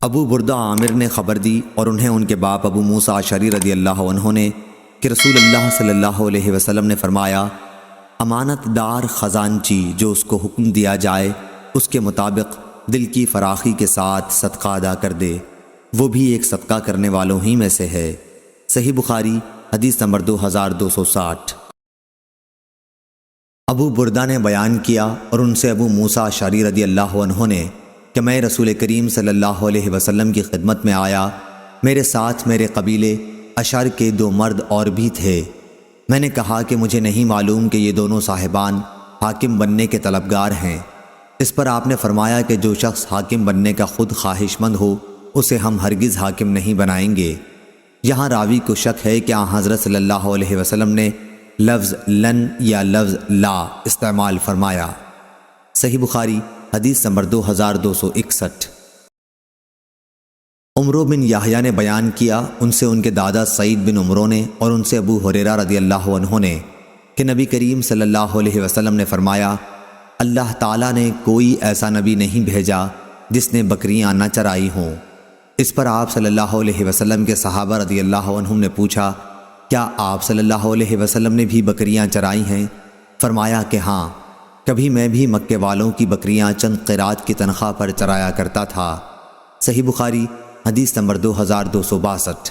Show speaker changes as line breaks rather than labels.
ابو بردہ عامر نے خبر دی اور انہیں ان کے باپ ابو موسیٰ اشعری رضی اللہ عنہ نے کہ رسول اللہ صلی اللہ علیہ وسلم نے فرمایا، امانت دار خزانچی جو اس کو حکم دیا جائے اس کے مطابق دل کی فراخی کے ساتھ صدقہ ادا کر دے، وہ بھی ایک صدقہ کرنے والوں ہی میں سے ہے۔ صحیح بخاری حدیث نمبر 2260۔ ابو بردہ نے بیان کیا اور ان سے ابو موسیٰ اشعری رضی اللہ عنہ نے کہ میں رسول کریم صلی اللہ علیہ وسلم کی خدمت میں آیا، میرے ساتھ میرے قبیلے اشعر کے 2 مرد اور بھی تھے۔ میں نے کہا کہ مجھے نہیں معلوم کہ یہ دونوں صاحبان حاکم بننے کے طلبگار ہیں۔ اس پر آپ نے فرمایا کہ جو شخص حاکم بننے کا خود خواہش مند ہو اسے ہم ہرگز حاکم نہیں بنائیں گے۔ یہاں راوی کو شک ہے کہ حضرت صلی اللہ علیہ وسلم نے لفظ لن یا لفظ لا استعمال فرمایا۔ صحیح بخاری حدیث نمبر 2261۔ عمرو بن یحییٰ نے بیان کیا، ان سے ان کے دادا سعید بن عمرو نے اور ان سے ابو ہریرہ رضی اللہ عنہ نے کہ نبی کریم صلی اللہ علیہ وسلم نے فرمایا، اللہ تعالیٰ نے کوئی ایسا نبی نہیں بھیجا جس نے بکریاں نہ چرائی ہوں۔ اس پر آپ صلی اللہ علیہ وسلم کے صحابہ رضی اللہ عنہم نے پوچھا، کیا آپ صلی اللہ علیہ وسلم نے بھی بکریاں چرائی ہیں؟ فرمایا کہ ہاں، کبھی میں بھی مکے والوں کی بکریاں چند قیرات کی تنخواہ پر چرایا کرتا تھا۔ صحیح بخاری حدیث نمبر 2262۔